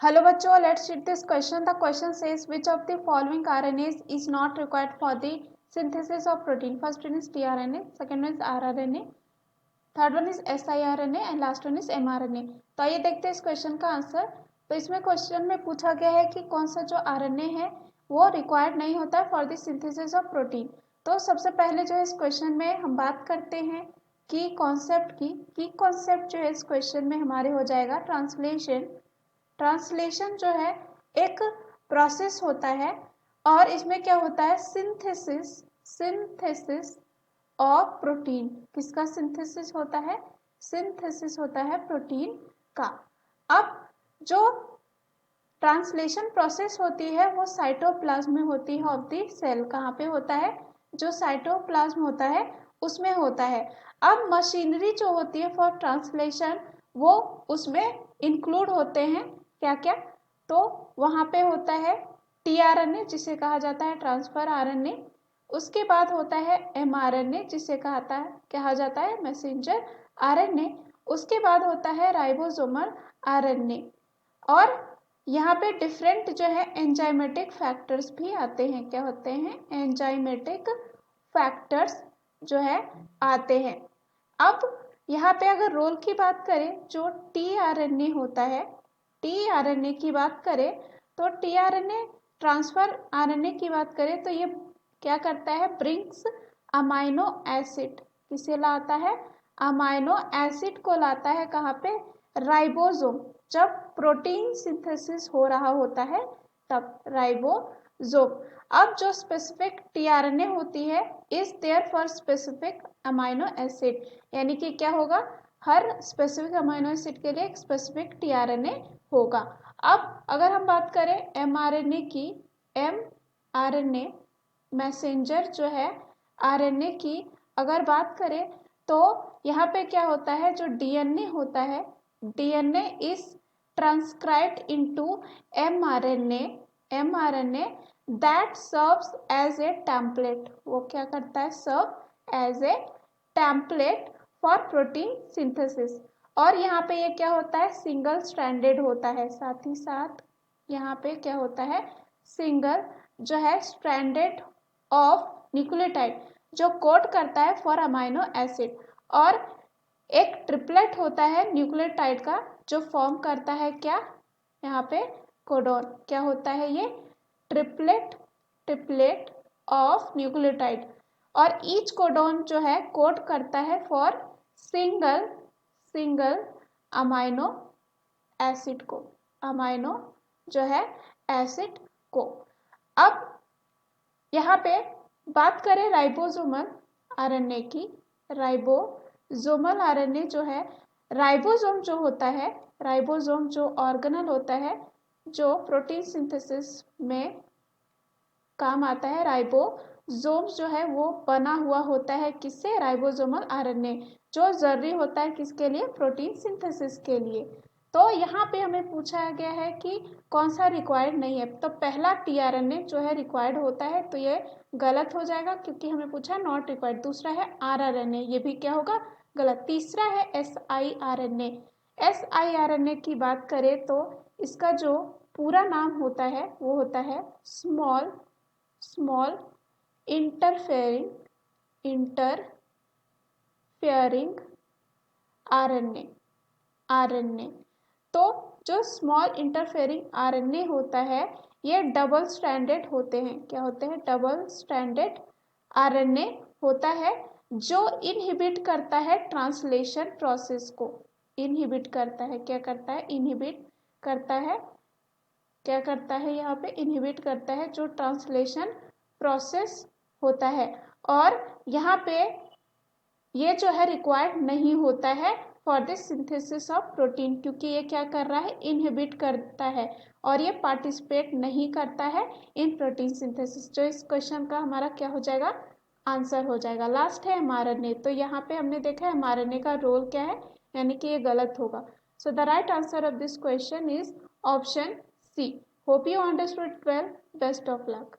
Hello bachcho, let's read this question. The question says which of the following RNAs is not required for the synthesis of protein? First one is tRNA, second one is rRNA, third one is siRNA and last one is mRNA। तो आइए देखते हैं इस question का answer. तो इसमें question में पूछा गया है कि कौन सा जो RNA है वो रिक्वायर्ड नहीं होता है for the synthesis of protein. तो सबसे पहले जो है इस क्वेश्चन में हम बात करते हैं की कॉन्सेप्ट की कॉन्सेप्ट जो है इस क्वेश्चन में हमारे हो जाएगा ट्रांसलेशन। ट्रांसलेशन जो है एक प्रोसेस होता है और इसमें क्या होता है सिंथेसिस ऑफ प्रोटीन। किसका सिंथेसिस होता है? सिंथेसिस होता है प्रोटीन का। अब जो ट्रांसलेशन प्रोसेस होती है वो साइटोप्लाज्म में होती है ऑफ द सेल। कहाँ पे होता है? जो साइटोप्लाज्म होता है उसमें होता है। अब मशीनरी जो होती है फॉर ट्रांसलेशन वो उसमें इंक्लूड होते हैं क्या क्या? तो वहाँ पे होता है tRNA जिसे कहा जाता है ट्रांसफर RNA, उसके बाद होता है mRNA जिसे कहा जाता है मैसेंजर RNA, उसके बाद होता है राइबोसोमल RNA। और यहाँ पे डिफरेंट जो है एंजाइमेटिक फैक्टर्स भी आते हैं। क्या होते हैं? एंजाइमेटिक फैक्टर्स जो है आते हैं। अब यहाँ पे अगर रोल की बात करें, जो tRNA होता है, tRNA की बात करें तो tRNA ट्रांसफर RNA की बात करें तो ये क्या करता है? Brings amino acid. किसे लाता है? अमाइनो एसिड को लाता है कहाँ पे? राइबोसोम। जब प्रोटीन सिंथेसिस हो रहा होता है तब राइबोसोम। अब जो स्पेसिफिक tRNA होती है is there for specific amino acid, यानी कि क्या होगा? हर स्पेसिफिक अमाइनो एसिड के लिए एक स्पेसिफिक tRNA होगा। अब अगर हम बात करें mRNA की, mRNA मैसेंजर जो है RNA की अगर बात करें तो यहाँ पे क्या होता है? जो DNA होता है, DNA is transcribed into mRNA that serves as a template. वो क्या करता है? Serve as a template for protein synthesis. और यहाँ पे ये क्या होता है? सिंगल स्ट्रैंडेड होता है। साथ ही साथ यहाँ पे क्या होता है? सिंगल जो है स्ट्रैंडेड ऑफ न्यूक्लियोटाइड जो कोड करता है फॉर अमाइनो एसिड, और एक ट्रिपलेट होता है न्यूक्लियोटाइड का जो फॉर्म करता है क्या? यहाँ पे कोडोन। क्या होता है ये? Triplet of nucleotide. और ईच कोडोन जो है कोड करता है फॉर सिंगल अमाइनो एसिड को, अमाइनो जो है एसिड को। अब यहाँ पे बात करें राइबोसोमल आरएनए की, राइबोसोमल आरएनए जो है, राइबोसोम जो होता है, राइबोसोम जो ऑर्गेनल होता है जो प्रोटीन सिंथेसिस में काम आता है, राइबोसोम जो है वो बना हुआ होता है किससे? राइबोसोमल आरएनए, जो जरूरी होता है किसके लिए? प्रोटीन सिंथेसिस के लिए। तो यहाँ पे हमें पूछा गया है कि कौन सा रिक्वायर्ड नहीं है। तो पहला tRNA जो है रिक्वायर्ड होता है, तो ये गलत हो जाएगा क्योंकि हमें पूछा है नॉट रिक्वायर्ड। दूसरा है rRNA, ये भी क्या होगा? गलत। तीसरा है siRNA। siRNA की बात करें तो इसका जो पूरा नाम होता है वो होता है स्मॉल इंटरफेयरिंग आरएनए। तो जो स्मॉल इंटरफेयरिंग आरएनए होता है ये डबल स्ट्रैंडेड होते हैं। क्या होते हैं? डबल स्ट्रैंडेड आरएनए होता है जो इनहिबिट करता है ट्रांसलेशन प्रोसेस को। इनहिबिट करता है। क्या करता है? इनहिबिट करता है। क्या करता है? यहाँ पे इनहिबिट करता है जो ट्रांसलेशन प्रोसेस होता है। और यहाँ पे ये जो है रिक्वायर्ड नहीं होता है for the synthesis of protein, क्योंकि ये क्या कर रहा है? इनहिबिट करता है और ये पार्टिसिपेट नहीं करता है इन प्रोटीन सिंथेसिस। जो इस क्वेश्चन का हमारा क्या हो जाएगा? आंसर हो जाएगा। लास्ट है mRNA। तो यहाँ पे हमने देखा है mRNA का रोल क्या है, यानी कि ये गलत होगा। So the right answer of this question is option C. Hope you understood well. Best of luck.